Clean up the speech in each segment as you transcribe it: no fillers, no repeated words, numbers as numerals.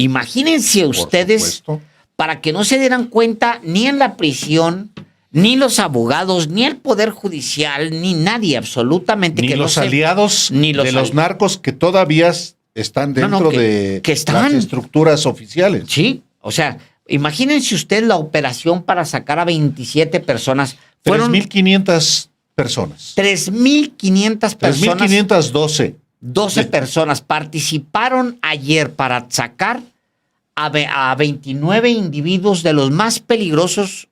Imagínense ustedes, para que no se dieran cuenta ni en la prisión, ni los abogados, ni el Poder Judicial, ni nadie absolutamente. Ni que los no aliados ni los de los narcos que todavía están dentro de las estructuras oficiales. Sí, o sea, imagínense usted la operación para sacar a 27 personas. Fueron 3.500 personas. 3.500 personas. 3.512. 12 personas participaron ayer para sacar a 29 individuos de los más peligrosos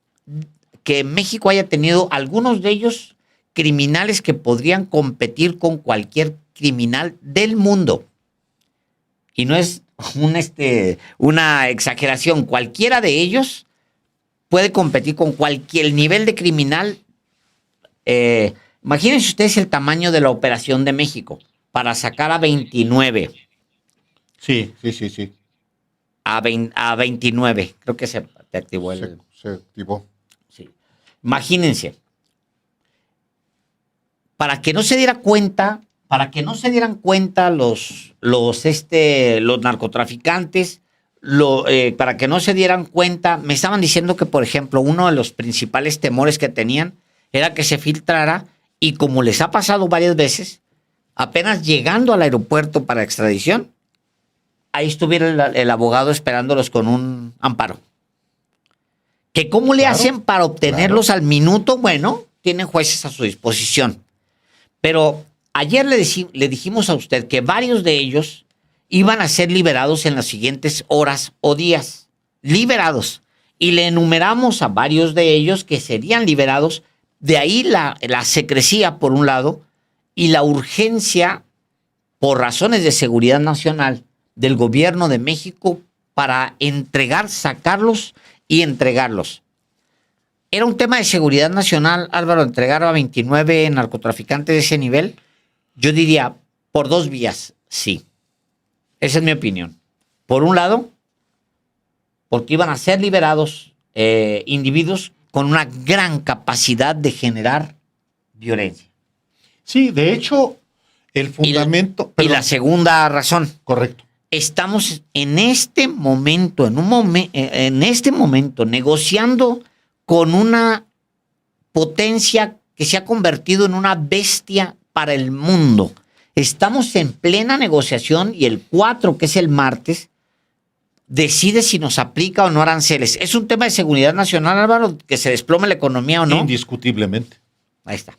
que México haya tenido, algunos de ellos criminales que podrían competir con cualquier criminal del mundo. Y no es una exageración. Cualquiera de ellos puede competir con cualquier nivel de criminal. Imagínense ustedes el tamaño de la operación de México para sacar a 29. Sí. A 29. Creo que se activó Se activó. Sí. Imagínense. Para que no se dieran cuenta los narcotraficantes, para que no se dieran cuenta, me estaban diciendo que, por ejemplo, uno de los principales temores que tenían era que se filtrara, y como les ha pasado varias veces, apenas llegando al aeropuerto para extradición, ahí estuviera el abogado esperándolos con un amparo. ¿Que cómo le hacen para obtenerlos al minuto? Bueno, tienen jueces a su disposición. Pero ayer le dijimos a usted que varios de ellos iban a ser liberados en las siguientes horas o días. Liberados. Y le enumeramos a varios de ellos que serían liberados. De ahí la secrecía, por un lado, y la urgencia, por razones de seguridad nacional, del gobierno de México para sacarlos y entregarlos. ¿Era un tema de seguridad nacional, Álvaro, entregar a 29 narcotraficantes de ese nivel? Yo diría, por dos vías, sí. Esa es mi opinión. Por un lado, porque iban a ser liberados individuos con una gran capacidad de generar violencia. Sí, de hecho, el fundamento... Y la segunda razón. Correcto. Estamos en este momento, negociando con una potencia que se ha convertido en una bestia para el mundo. Estamos en plena negociación y el 4, que es el martes, decide si nos aplica o no aranceles. ¿Es un tema de seguridad nacional, Álvaro, que se desplome la economía o no? Indiscutiblemente. Ahí está.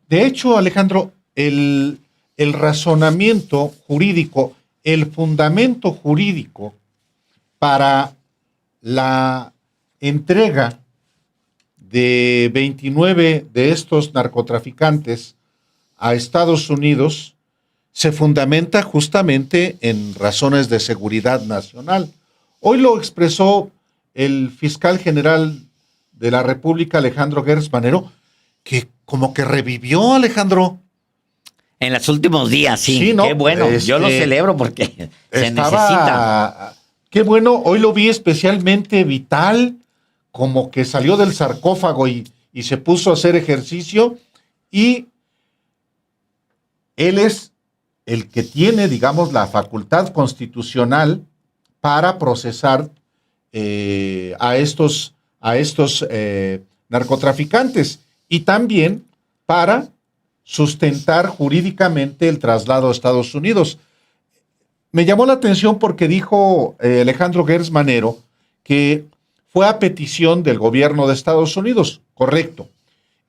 De hecho, Alejandro, el razonamiento jurídico, el fundamento jurídico para la entrega de 29 de estos narcotraficantes a Estados Unidos se fundamenta justamente en razones de seguridad nacional. Hoy lo expresó el fiscal general de la República, Alejandro Gertz Manero, que como que revivió, Alejandro. En los últimos días, sí. Sí, ¿no? Qué bueno, yo lo celebro porque se necesita. Qué bueno, hoy lo vi especialmente vital, como que salió del sarcófago y se puso a hacer ejercicio, y él es el que tiene, digamos, la facultad constitucional para procesar a estos narcotraficantes y también para sustentar jurídicamente el traslado a Estados Unidos. Me llamó la atención porque dijo Alejandro Gertz Manero que fue a petición del gobierno de Estados Unidos, correcto,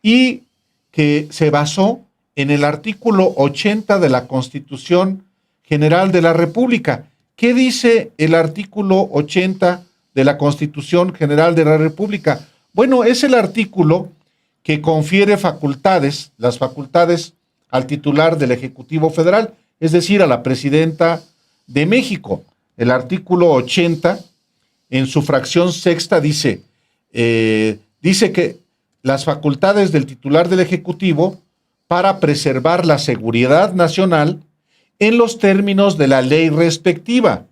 y que se basó en el artículo 80 de la Constitución General de la República. ¿Qué dice el artículo 80 de la Constitución General de la República? Bueno, es el artículo que confiere las facultades al titular del Ejecutivo Federal, es decir, a la Presidenta de México. El artículo 80, en su fracción sexta, dice que las facultades del titular del Ejecutivo para preservar la seguridad nacional en los términos de la ley respectiva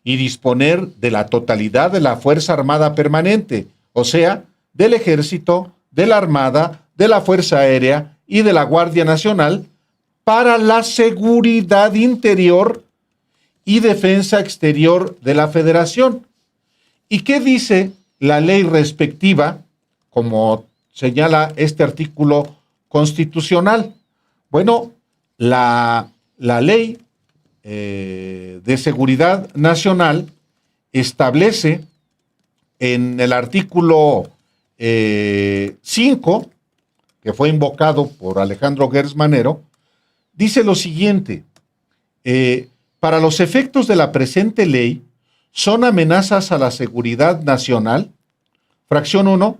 y disponer de la totalidad de la Fuerza Armada Permanente, o sea, del Ejército, de la Armada, de la Fuerza Aérea y de la Guardia Nacional para la seguridad interior y defensa exterior de la Federación. ¿Y qué dice la ley respectiva, como señala este artículo constitucional? Bueno, la ley de seguridad nacional establece en el artículo 5, que fue invocado por Alejandro Gertz Manero, dice lo siguiente: para los efectos de la presente ley, son amenazas a la seguridad nacional, fracción 1,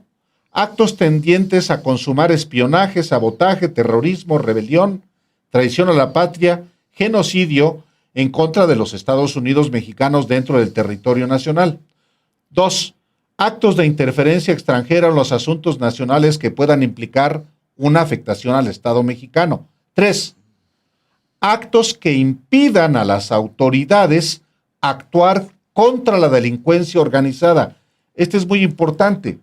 actos tendientes a consumar espionaje, sabotaje, terrorismo, rebelión, traición a la patria, genocidio en contra de los Estados Unidos mexicanos dentro del territorio nacional. 2. Actos de interferencia extranjera en los asuntos nacionales que puedan implicar una afectación al Estado mexicano. 3. Actos que impidan a las autoridades actuar contra la delincuencia organizada. Este es muy importante.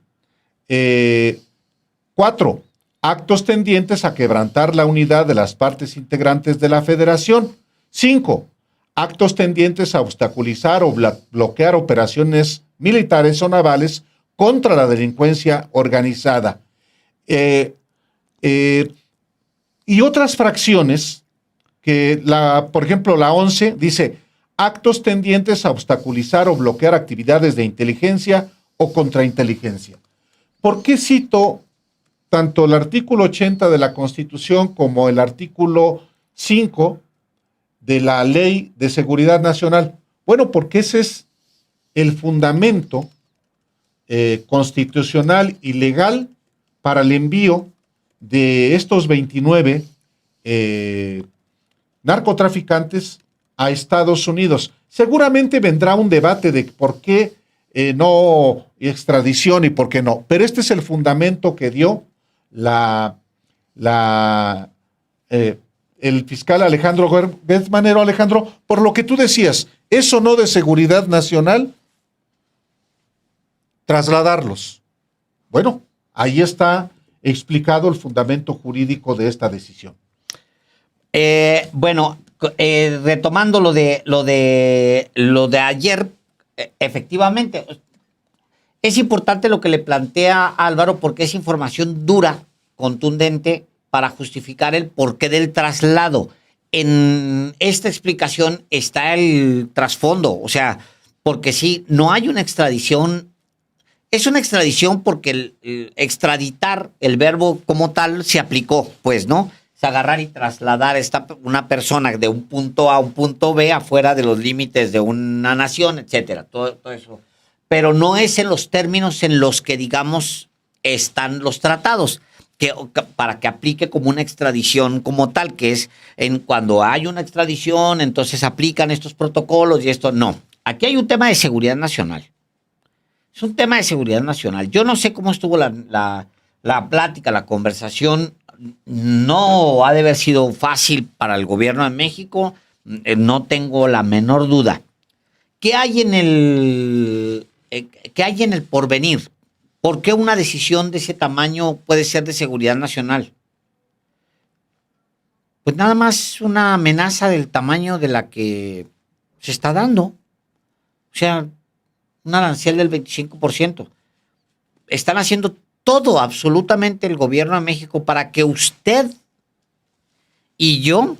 4. Actos tendientes a quebrantar la unidad de las partes integrantes de la Federación. 5. Actos tendientes a obstaculizar o bloquear operaciones militares o navales contra la delincuencia organizada. Y otras fracciones, por ejemplo, la 11 dice: actos tendientes a obstaculizar o bloquear actividades de inteligencia o contrainteligencia. ¿Por qué cito tanto el artículo 80 de la Constitución como el artículo 5 de la Ley de Seguridad Nacional? Bueno, porque ese es el fundamento constitucional y legal para el envío de estos 29 narcotraficantes a Estados Unidos. Seguramente vendrá un debate de por qué no extradición y por qué no, pero este es el fundamento que dio el fiscal Alejandro Gertz Manero. Alejandro, por lo que tú decías, ¿eso no de seguridad nacional? Trasladarlos. Bueno, ahí está explicado el fundamento jurídico de esta decisión. Retomando lo de ayer, efectivamente, es importante lo que le plantea Álvaro, porque es información dura, contundente, para justificar el porqué del traslado. En esta explicación está el trasfondo, o sea, porque si no hay una extradición, es una extradición porque el extraditar, el verbo como tal, se aplicó, pues, ¿no? Es agarrar y trasladar una persona de un punto A a un punto B afuera de los límites de una nación, etcétera, todo eso. Pero no es en los términos en los que, digamos, están los tratados, para que aplique como una extradición como tal, que es cuando hay una extradición, entonces aplican estos protocolos y esto. No, aquí hay un tema de seguridad nacional. Es un tema de seguridad nacional. Yo no sé cómo estuvo la plática, la conversación. No ha de haber sido fácil para el gobierno de México. No tengo la menor duda. ¿Qué hay en el porvenir? ¿Por qué una decisión de ese tamaño puede ser de seguridad nacional? Pues nada más una amenaza del tamaño de la que se está dando. O sea, un arancel del 25%. Están haciendo todo, absolutamente, el gobierno de México para que usted y yo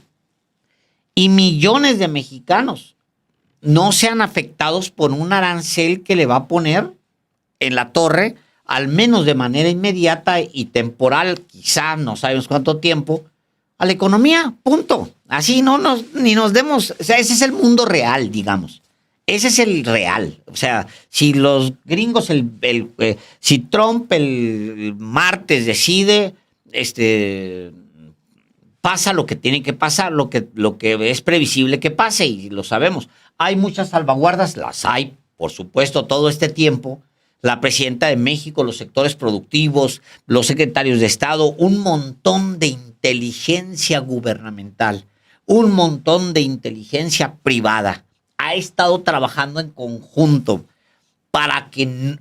y millones de mexicanos no sean afectados por un arancel que le va a poner en la torre, al menos de manera inmediata y temporal, quizá no sabemos cuánto tiempo, a la economía, punto. Así ni nos demos, o sea, ese es el mundo real, digamos. Ese es el real. O sea, si los gringos, si Trump el martes decide, pasa lo que tiene que pasar, lo que es previsible que pase, y lo sabemos. Hay muchas salvaguardas, las hay, por supuesto, todo este tiempo. La presidenta de México, los sectores productivos, los secretarios de Estado, un montón de inteligencia gubernamental, un montón de inteligencia privada ha estado trabajando en conjunto para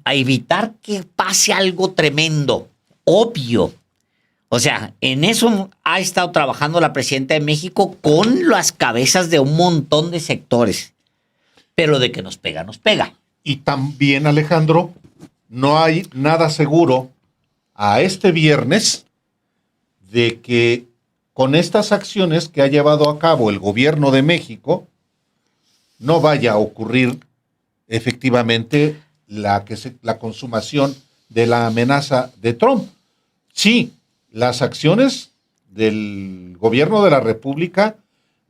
evitar que pase algo tremendo, obvio. O sea, en eso ha estado trabajando la presidenta de México con las cabezas de un montón de sectores. Pero de que nos pega, nos pega. Y también, Alejandro, no hay nada seguro a este viernes de que con estas acciones que ha llevado a cabo el gobierno de México no vaya a ocurrir efectivamente la consumación de la amenaza de Trump. Sí, las acciones del gobierno de la República,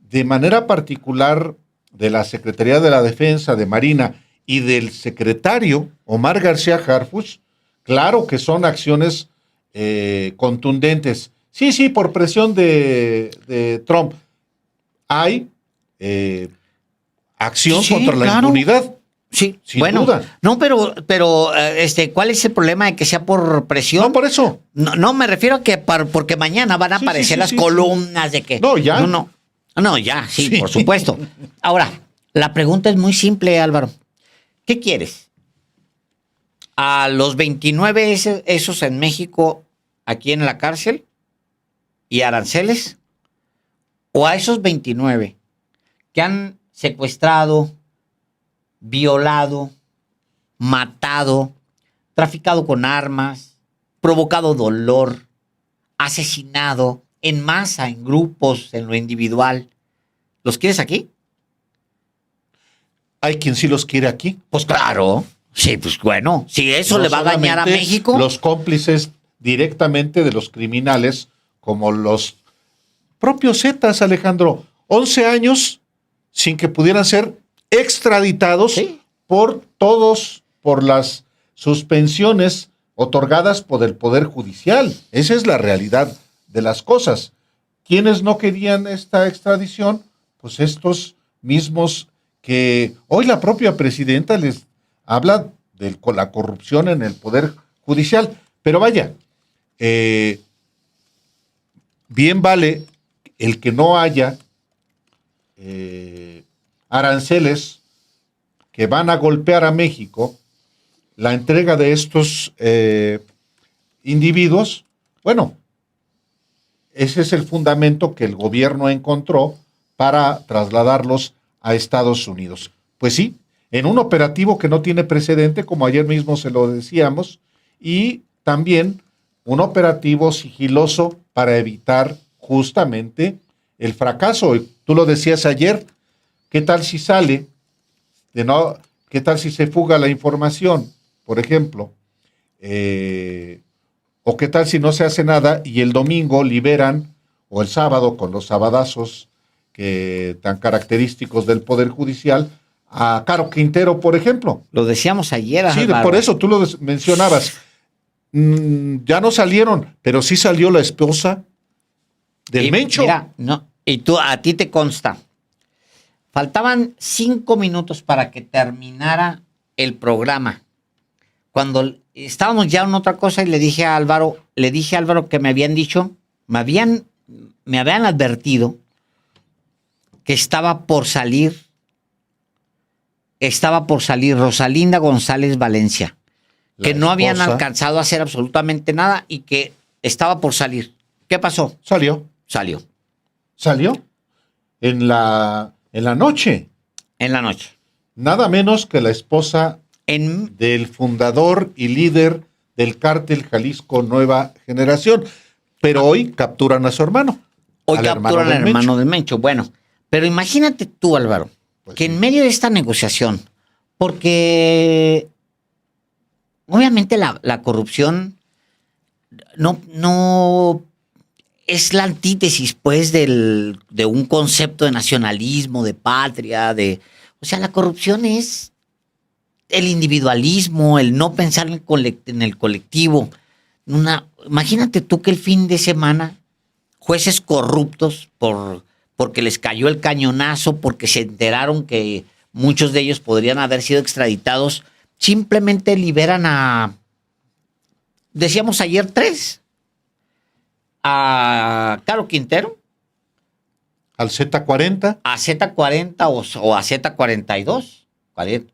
de manera particular de la Secretaría de la Defensa, de Marina y del secretario Omar García Harfuch, claro que son acciones contundentes. Sí, por presión de Trump. Hay acción Sí, contra la claro. impunidad. Sí, Sin bueno, duda. no, pero, ¿cuál es el problema de que sea por presión? No, por eso. No, me refiero a que porque mañana van a aparecer las columnas de que. No, ya. No, ya, sí, Sí. por supuesto. Ahora, la pregunta es muy simple, Álvaro. ¿Qué quieres? ¿A los 29 esos en México, aquí en la cárcel, y aranceles? ¿O a esos 29 que han secuestrado, violado, matado, traficado con armas, provocado dolor, asesinado en masa, en grupos, en lo individual? ¿Los quieres aquí? Hay quien sí los quiere aquí. Pues claro. Sí, pues bueno, si eso No le va a dañar a solamente México. Los cómplices directamente de los criminales, como los propios Zetas, Alejandro. 11 años sin que pudieran ser extraditados por las suspensiones otorgadas por el Poder Judicial. Esa es la realidad de las cosas. ¿Quiénes no querían esta extradición? Pues estos mismos que hoy la propia presidenta les habla de la corrupción en el Poder Judicial. Pero vaya, bien vale el que no haya aranceles que van a golpear a México, la entrega de estos individuos. Bueno, ese es el fundamento que el gobierno encontró para trasladarlos a Estados Unidos. Pues sí, en un operativo que no tiene precedente, como ayer mismo se lo decíamos, y también un operativo sigiloso para evitar justamente el fracaso. Tú lo decías ayer, ¿qué tal si sale? ¿Qué tal si se fuga la información, por ejemplo? ¿O qué tal si no se hace nada y el domingo liberan, o el sábado con los sabadazos tan característicos del Poder Judicial, a Caro Quintero, por ejemplo? Lo decíamos ayer. Sí, por eso tú lo mencionabas. Ya no salieron, pero sí salió la esposa del Mencho. Mira, no, y a ti te consta. Faltaban 5 minutos para que terminara el programa. Cuando estábamos ya en otra cosa y le dije a Álvaro que me habían dicho, me habían advertido que estaba por salir Rosalinda González Valencia, que no habían alcanzado a hacer absolutamente nada y que estaba por salir. ¿Qué pasó? Salió. En la noche. En la noche. Nada menos que la esposa del fundador y líder del cártel Jalisco Nueva Generación. Pero hoy capturan a su hermano. Hoy capturan al hermano del Mencho. Bueno, pero imagínate tú, Álvaro, pues que en medio de esta negociación, porque obviamente la corrupción no es la antítesis, pues, de un concepto de nacionalismo, de patria, o sea, la corrupción es el individualismo, el no pensar en el colectivo. Imagínate tú que el fin de semana jueces corruptos porque les cayó el cañonazo, porque se enteraron que muchos de ellos podrían haber sido extraditados, simplemente liberan decíamos ayer 3, a Caro Quintero, al Z40, a Z40 o a Z42,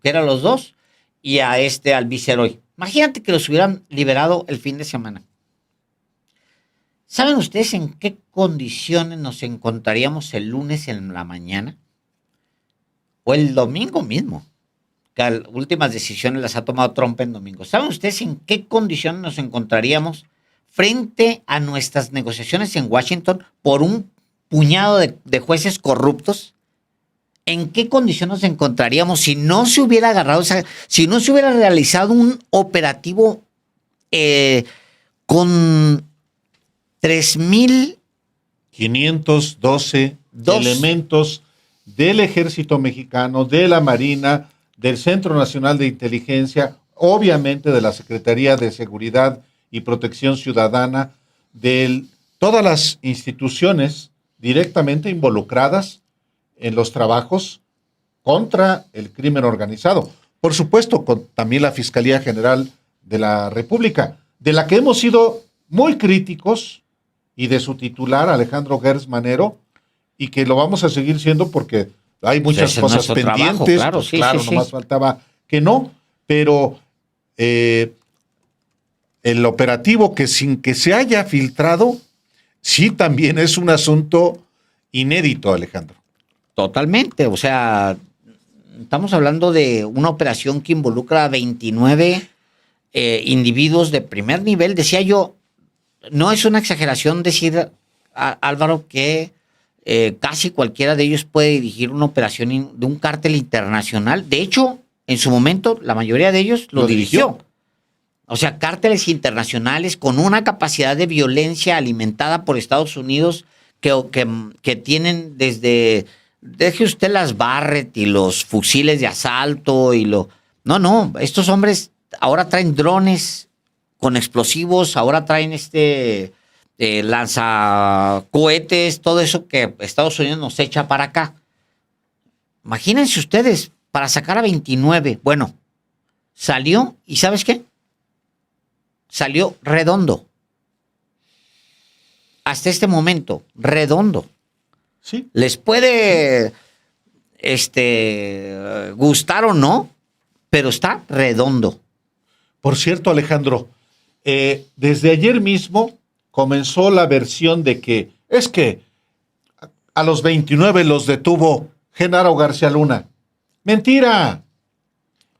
que eran los dos, y al Viceroy. Imagínate que los hubieran liberado el fin de semana. ¿Saben ustedes en qué condiciones nos encontraríamos el lunes en la mañana? o el domingo mismo, que las últimas decisiones las ha tomado Trump en domingo. ¿Saben ustedes en qué condiciones nos encontraríamos frente a nuestras negociaciones en Washington por un puñado de jueces corruptos? ¿En qué condiciones nos encontraríamos si no se hubiera agarrado, si no se hubiera realizado un operativo con 3,512 elementos del Ejército Mexicano, de la Marina, del Centro Nacional de Inteligencia, obviamente de la Secretaría de Seguridad y Protección Ciudadana, de todas las instituciones directamente involucradas en los trabajos contra el crimen organizado? Por supuesto, con también la Fiscalía General de la República, de la que hemos sido muy críticos, y de su titular, Alejandro Gertz Manero, y que lo vamos a seguir siendo porque hay muchas cosas pendientes. Trabajo, claro, pues, claro, nomás faltaba que no, pero el operativo que sin que se haya filtrado, sí también es un asunto inédito, Alejandro. Totalmente, o sea, estamos hablando de una operación que involucra a 29 individuos de primer nivel. Decía yo, no es una exageración decir, Álvaro, que casi cualquiera de ellos puede dirigir una operación de un cártel internacional. De hecho, en su momento, la mayoría de ellos lo dirigió. O sea, cárteles internacionales con una capacidad de violencia alimentada por Estados Unidos que tienen desde... Deje usted las Barrett y los fusiles de asalto y lo... No, estos hombres ahora traen drones con explosivos, ahora traen lanzacohetes, todo eso que Estados Unidos nos echa para acá. Imagínense ustedes, para sacar a 29, bueno, salió, ¿y sabes qué? Salió redondo. Hasta este momento, redondo. Sí. Les puede gustar o no, pero está redondo. Por cierto, Alejandro, desde ayer mismo comenzó la versión de que es que a los 29 los detuvo Genaro García Luna. ¡Mentira!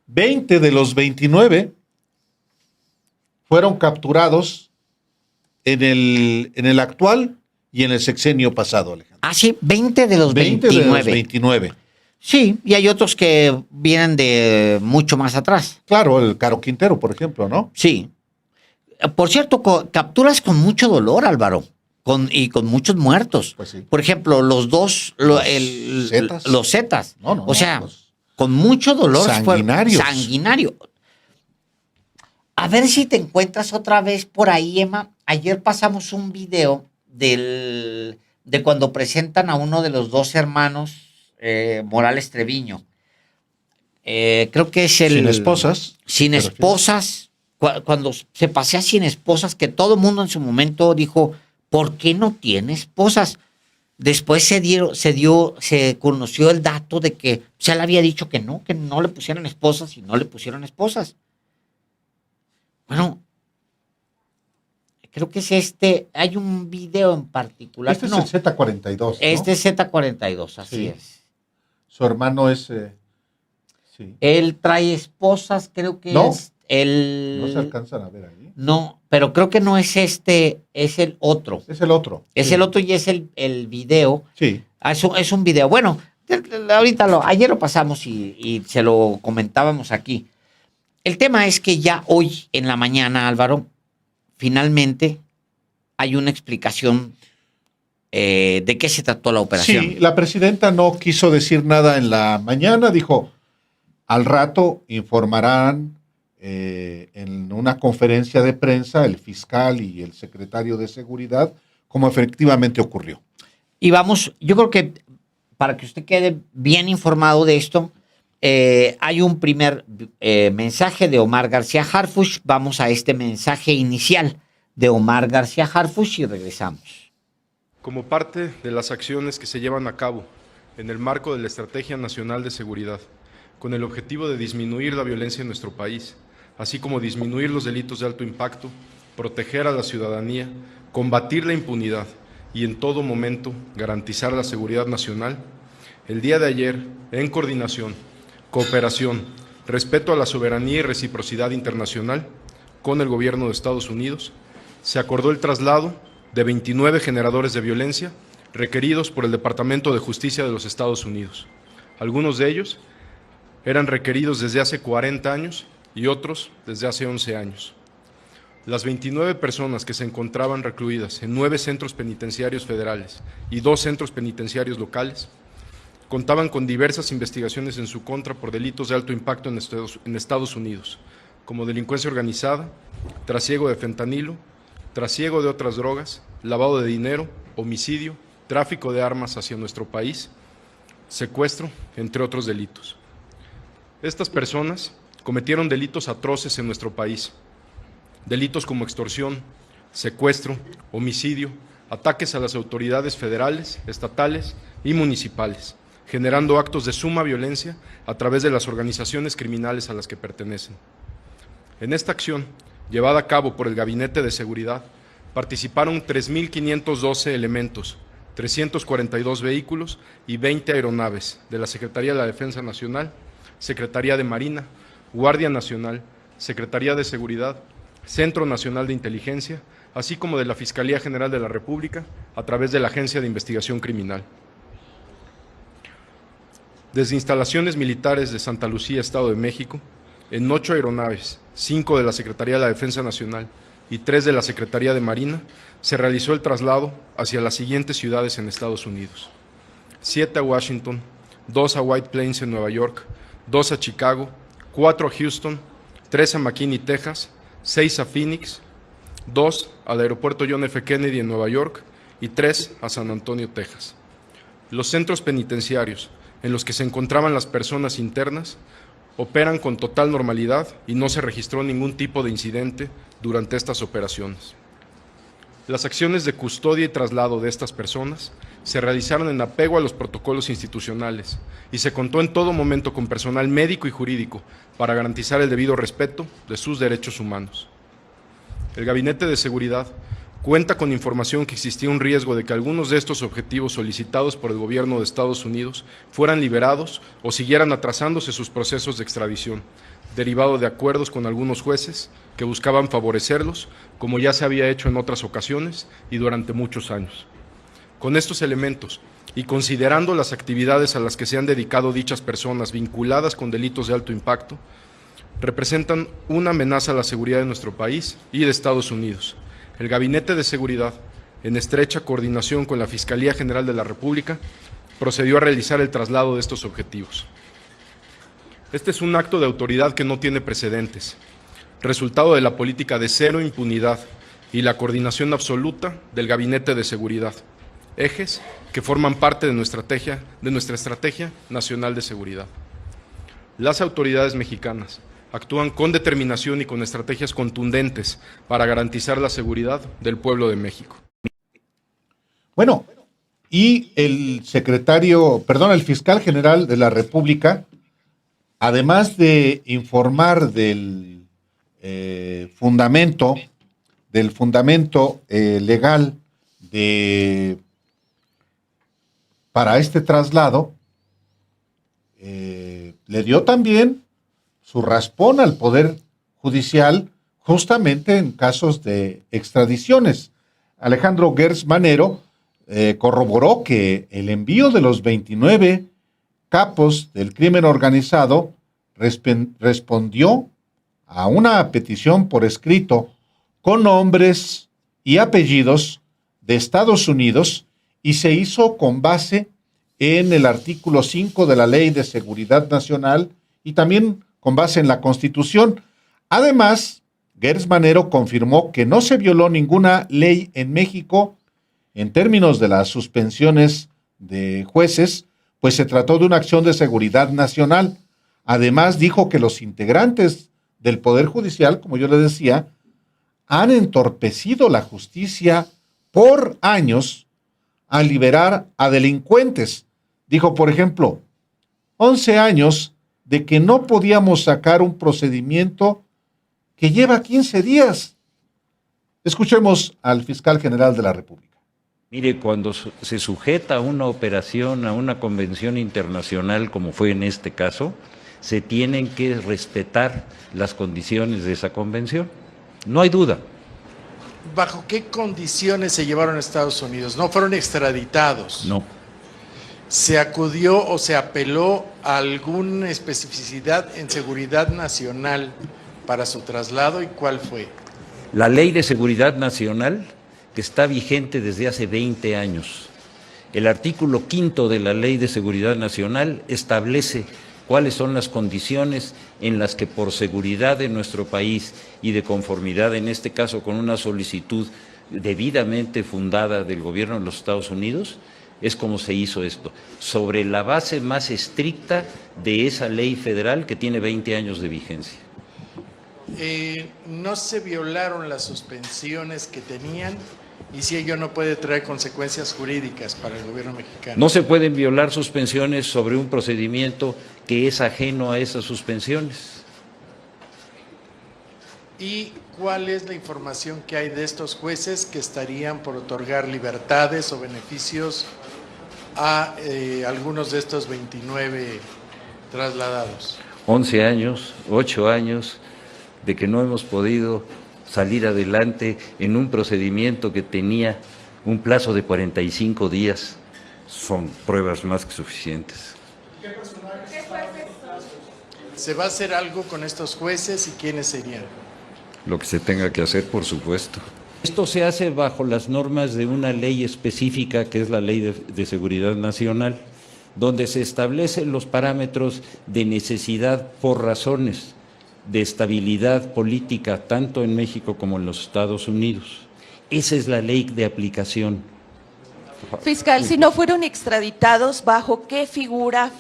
20 de los 29 fueron capturados en el actual y en el sexenio pasado, Alejandro. Ah, sí, 20 de los 29. De los 29. Sí, y hay otros que vienen de mucho más atrás. Claro, el Caro Quintero, por ejemplo, ¿no? Sí. Por cierto, capturas con mucho dolor, Álvaro, y con muchos muertos. Pues sí. Por ejemplo, los dos, los Zetas. O sea, con mucho dolor. Sanguinarios. Sanguinario. A ver si te encuentras otra vez por ahí, Emma. Ayer pasamos un video de cuando presentan a uno de los dos hermanos, Morales Treviño. Creo que es el... Sin esposas. Sin esposas. Cuando se pasea sin esposas, que todo el mundo en su momento dijo, ¿por qué no tiene esposas? Después se conoció el dato de que se le había dicho que no le pusieran esposas y no le pusieron esposas. Bueno, creo que es hay un video en particular. Este es el Z42, ¿no? Este es Z42, así es. Su hermano es... sí. Él trae esposas, creo que ¿No? es el... No se alcanzan a ver ahí. No, pero creo que no es es el otro. Es el otro. Es el otro y es el video. Sí. Es un video. Bueno, ahorita ayer lo pasamos y se lo comentábamos aquí. El tema es que ya hoy en la mañana, Álvaro, finalmente hay una explicación de qué se trató la operación. Sí, la presidenta no quiso decir nada en la mañana, dijo, al rato informarán en una conferencia de prensa el fiscal y el secretario de Seguridad cómo efectivamente ocurrió. Y vamos, yo creo que para que usted quede bien informado de esto, hay un primer mensaje de Omar García Harfuch. Vamos a este mensaje inicial de Omar García Harfuch y regresamos. Como parte de las acciones que se llevan a cabo en el marco de la Estrategia Nacional de Seguridad, con el objetivo de disminuir la violencia en nuestro país, así como disminuir los delitos de alto impacto, proteger a la ciudadanía, combatir la impunidad y en todo momento garantizar la seguridad nacional, el día de ayer, en coordinación, cooperación, respeto a la soberanía y reciprocidad internacional con el gobierno de Estados Unidos, se acordó el traslado de 29 generadores de violencia requeridos por el Departamento de Justicia de los Estados Unidos. Algunos de ellos eran requeridos desde hace 40 años y otros desde hace 11 años. Las 29 personas que se encontraban recluidas en 9 centros penitenciarios federales y 2 centros penitenciarios locales contaban con diversas investigaciones en su contra por delitos de alto impacto en Estados Unidos, como delincuencia organizada, trasiego de fentanilo, trasiego de otras drogas, lavado de dinero, homicidio, tráfico de armas hacia nuestro país, secuestro, entre otros delitos. Estas personas cometieron delitos atroces en nuestro país, delitos como extorsión, secuestro, homicidio, ataques a las autoridades federales, estatales y municipales, generando actos de suma violencia a través de las organizaciones criminales a las que pertenecen. En esta acción, llevada a cabo por el Gabinete de Seguridad, participaron 3.512 elementos, 342 vehículos y 20 aeronaves de la Secretaría de la Defensa Nacional, Secretaría de Marina, Guardia Nacional, Secretaría de Seguridad, Centro Nacional de Inteligencia, así como de la Fiscalía General de la República, a través de la Agencia de Investigación Criminal. Desde instalaciones militares de Santa Lucía, Estado de México, en 8 aeronaves, 5 de la Secretaría de la Defensa Nacional y 3 de la Secretaría de Marina, se realizó el traslado hacia las siguientes ciudades en Estados Unidos: 7 a Washington, 2 a White Plains en Nueva York, 2 a Chicago, 4 a Houston, 3 a McKinney, Texas, 6 a Phoenix, 2 al Aeropuerto John F. Kennedy en Nueva York y 3 a San Antonio, Texas. Los centros penitenciarios en los que se encontraban las personas internas operan con total normalidad y no se registró ningún tipo de incidente durante estas operaciones. Las acciones de custodia y traslado de estas personas se realizaron en apego a los protocolos institucionales y se contó en todo momento con personal médico y jurídico para garantizar el debido respeto de sus derechos humanos. El Gabinete de Seguridad cuenta con información que existía un riesgo de que algunos de estos objetivos solicitados por el gobierno de Estados Unidos fueran liberados o siguieran atrasándose sus procesos de extradición, derivado de acuerdos con algunos jueces que buscaban favorecerlos, como ya se había hecho en otras ocasiones y durante muchos años. Con estos elementos, y considerando las actividades a las que se han dedicado dichas personas vinculadas con delitos de alto impacto, representan una amenaza a la seguridad de nuestro país y de Estados Unidos. El Gabinete de Seguridad, en estrecha coordinación con la Fiscalía General de la República, procedió a realizar el traslado de estos objetivos. Este es un acto de autoridad que no tiene precedentes, resultado de la política de cero impunidad y la coordinación absoluta del Gabinete de Seguridad, ejes que forman parte de nuestra estrategia nacional de seguridad. Las autoridades mexicanas actúan con determinación y con estrategias contundentes para garantizar la seguridad del pueblo de México. Bueno, y el fiscal general de la República, además de informar del fundamento legal para este traslado, le dio también su raspón al Poder Judicial justamente en casos de extradiciones. Alejandro Gertz Manero corroboró que el envío de los 29 capos del crimen organizado respondió a una petición por escrito con nombres y apellidos de Estados Unidos y se hizo con base en el artículo 5 de la Ley de Seguridad Nacional y también con base en la Constitución. Además, Gertz Manero confirmó que no se violó ninguna ley en México en términos de las suspensiones de jueces, pues se trató de una acción de seguridad nacional. Además, dijo que los integrantes del Poder Judicial, como yo le decía, han entorpecido la justicia por años al liberar a delincuentes. Dijo, por ejemplo, 11 años de que no podíamos sacar un procedimiento que lleva 15 días. Escuchemos al fiscal general de la República. Mire, cuando se sujeta a una operación, a una convención internacional, como fue en este caso, se tienen que respetar las condiciones de esa convención. No hay duda. ¿Bajo qué condiciones se llevaron a Estados Unidos? ¿No fueron extraditados? No. ¿Se acudió o se apeló a alguna especificidad en seguridad nacional para su traslado y cuál fue? La Ley de Seguridad Nacional, que está vigente desde hace 20 años. El artículo 5 de la Ley de Seguridad Nacional establece cuáles son las condiciones en las que por seguridad de nuestro país y de conformidad, en este caso con una solicitud debidamente fundada del gobierno de los Estados Unidos, es como se hizo esto, sobre la base más estricta de esa ley federal que tiene 20 años de vigencia. ¿No se violaron las suspensiones que tenían? Y si ello no puede traer consecuencias jurídicas para el gobierno mexicano. No se pueden violar suspensiones sobre un procedimiento que es ajeno a esas suspensiones. ¿Y cuál es la información que hay de estos jueces que estarían por otorgar libertades o beneficios a algunos de estos 29 trasladados? 11 años, 8 años de que no hemos podido salir adelante en un procedimiento que tenía un plazo de 45 días, son pruebas más que suficientes. ¿Se va a hacer algo con estos jueces y quiénes serían? Lo que se tenga que hacer, por supuesto. Esto se hace bajo las normas de una ley específica que es la Ley de Seguridad Nacional, donde se establecen los parámetros de necesidad por razones de estabilidad política, tanto en México como en los Estados Unidos. Esa es la ley de aplicación. Fiscal, si no fueron extraditados, ¿bajo qué figura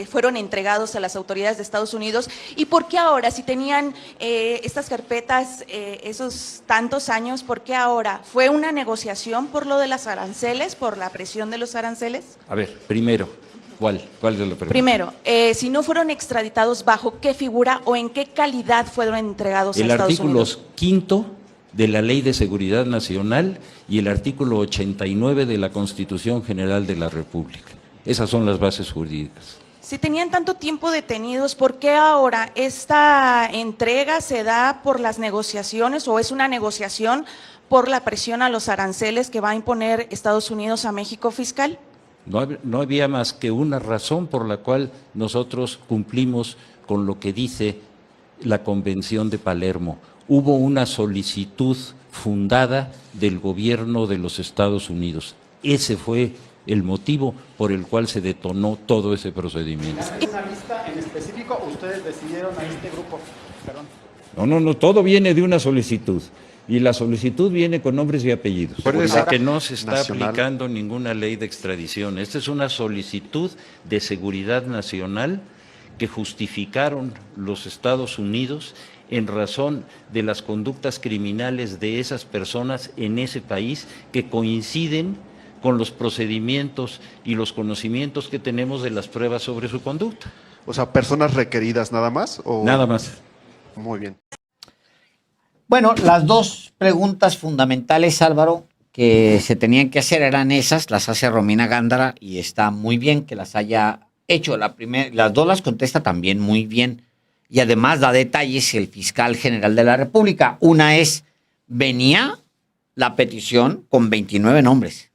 fueron entregados a las autoridades de Estados Unidos? ¿Y por qué ahora, si tenían estas carpetas esos tantos años, por qué ahora? ¿Fue una negociación por lo de las aranceles, por la presión de los aranceles? A ver, primero, ¿cuál es la pregunta? Primero, si no fueron extraditados, ¿bajo qué figura o en qué calidad fueron entregados a Estados Unidos? El artículo 5 de la Ley de Seguridad Nacional y el artículo 89 de la Constitución General de la República. Esas son las bases jurídicas. Si tenían tanto tiempo detenidos, ¿por qué ahora esta entrega se da por las negociaciones o es una negociación por la presión a los aranceles que va a imponer Estados Unidos a México, fiscal? No había más que una razón por la cual nosotros cumplimos con lo que dice la Convención de Palermo. Hubo una solicitud fundada del gobierno de los Estados Unidos. Ese fue el motivo por el cual se detonó todo ese procedimiento. ¿Es una lista en específico o ustedes decidieron a este grupo? Perdón. No, todo viene de una solicitud. Y la solicitud viene con nombres y apellidos. Por eso que no se está aplicando ninguna ley de extradición. Esta es una solicitud de seguridad nacional que justificaron los Estados Unidos en razón de las conductas criminales de esas personas en ese país que coinciden con los procedimientos y los conocimientos que tenemos de las pruebas sobre su conducta. O sea, ¿personas requeridas nada más? ¿O? Nada más. Muy bien. Bueno, las dos preguntas fundamentales, Álvaro, que se tenían que hacer eran esas, las hace Romina Gándara y está muy bien que las haya hecho. Las dos las contesta también muy bien y además da detalles el fiscal general de la República. Una es, venía la petición con 29 nombres.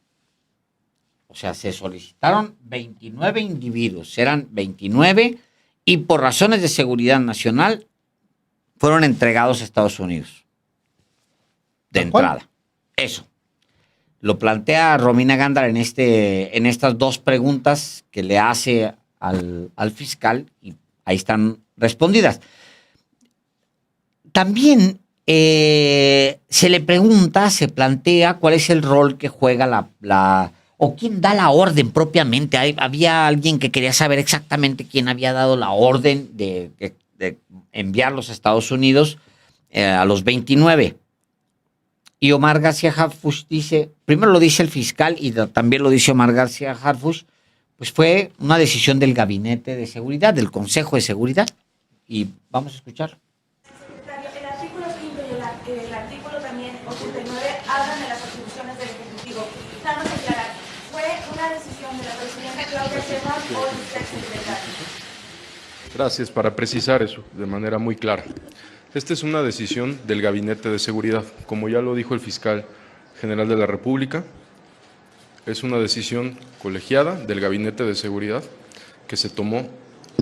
O sea, se solicitaron 29 individuos, eran 29 y por razones de seguridad nacional fueron entregados a Estados Unidos. De entrada. Eso. Lo plantea Romina Gándara en estas dos preguntas que le hace al fiscal y ahí están respondidas. También se le pregunta, se plantea cuál es el rol que juega o quién da la orden propiamente. Había alguien que quería saber exactamente quién había dado la orden de enviarlos a Estados Unidos a los 29. Y Omar García Harfuch dice, primero lo dice el fiscal y también lo dice Omar García Harfuch, pues fue una decisión del Gabinete de Seguridad, del Consejo de Seguridad. Y vamos a escuchar. Secretario, el artículo 5 y el artículo también 89 hablan de las atribuciones del Ejecutivo. Nada más aclarar, ¿fue una decisión de la presidenta Claudia Sheinbaum o del exsecretario? Gracias, para precisar eso de manera muy clara. Esta es una decisión del Gabinete de Seguridad. Como ya lo dijo el fiscal general de la República, es una decisión colegiada del Gabinete de Seguridad que se tomó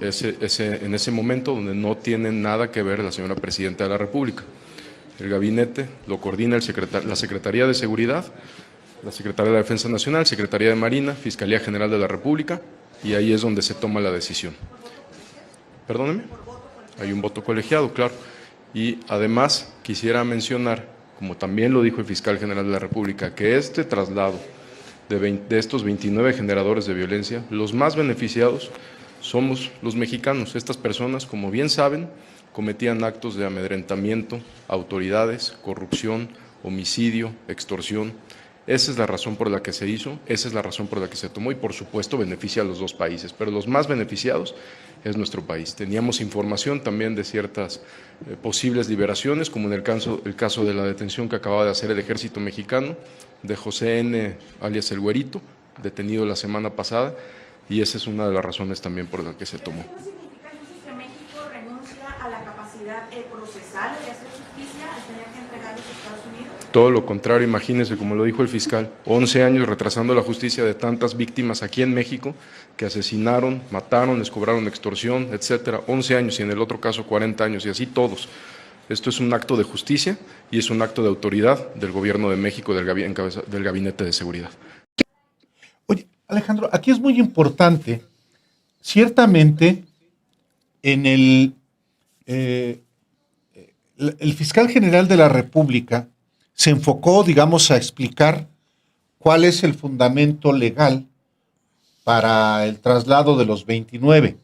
en ese momento donde no tiene nada que ver la señora Presidenta de la República. El gabinete lo coordina la Secretaría de Seguridad, la Secretaría de la Defensa Nacional, Secretaría de Marina, Fiscalía General de la República, y ahí es donde se toma la decisión. Perdóneme, hay un voto colegiado, claro. Y además quisiera mencionar, como también lo dijo el fiscal general de la República, que este traslado de estos 29 generadores de violencia, los más beneficiados somos los mexicanos. Estas personas, como bien saben, cometían actos de amedrentamiento a autoridades, corrupción, homicidio, extorsión. Esa es la razón por la que se hizo, esa es la razón por la que se tomó y por supuesto beneficia a los dos países, pero los más beneficiados es nuestro país. Teníamos información también de ciertas posibles liberaciones, como en el caso de la detención que acababa de hacer el ejército mexicano de José N., alias El Güerito, detenido la semana pasada, y esa es una de las razones también por la que se tomó. ¿Esto significa entonces que México renuncia a la capacidad procesal de hacer justicia al tener que entregarlos a Estados Unidos? Todo lo contrario, imagínense, como lo dijo el fiscal, 11 años retrasando la justicia de tantas víctimas aquí en México que asesinaron, mataron, les cobraron extorsión, etcétera. 11 años y en el otro caso 40 años y así todos. Esto es un acto de justicia y es un acto de autoridad del Gobierno de México, del Gabinete de Seguridad. Oye, Alejandro, aquí es muy importante, ciertamente, en el fiscal general de la República se enfocó, digamos, a explicar cuál es el fundamento legal para el traslado de los 29.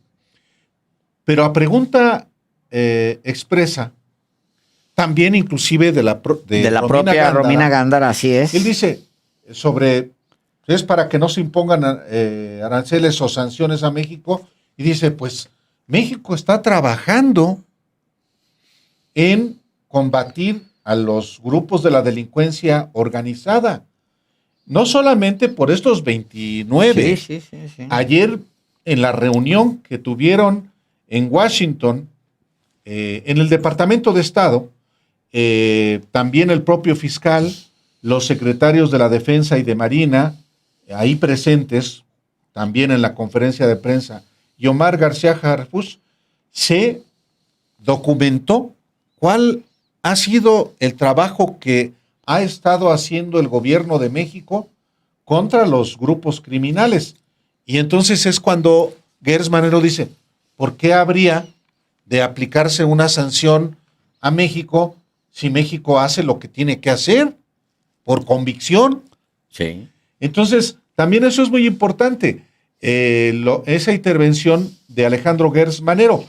Pero a pregunta expresa, también inclusive de la propia Romina Gándara, así es. Él dice es para que no se impongan aranceles o sanciones a México, y dice, pues México está trabajando en combatir a los grupos de la delincuencia organizada, no solamente por estos 29. Sí. Ayer, en la reunión que tuvieron en Washington, en el Departamento de Estado, también el propio fiscal, los secretarios de la Defensa y de Marina, ahí presentes, también en la conferencia de prensa, y Omar García Harfuch, se documentó cuál ha sido el trabajo que ha estado haciendo el gobierno de México contra los grupos criminales. Y entonces es cuando Gers Manero dice, ¿por qué habría de aplicarse una sanción a México si México hace lo que tiene que hacer por convicción? Sí. Entonces, también eso es muy importante, esa intervención de Alejandro Gers Manero.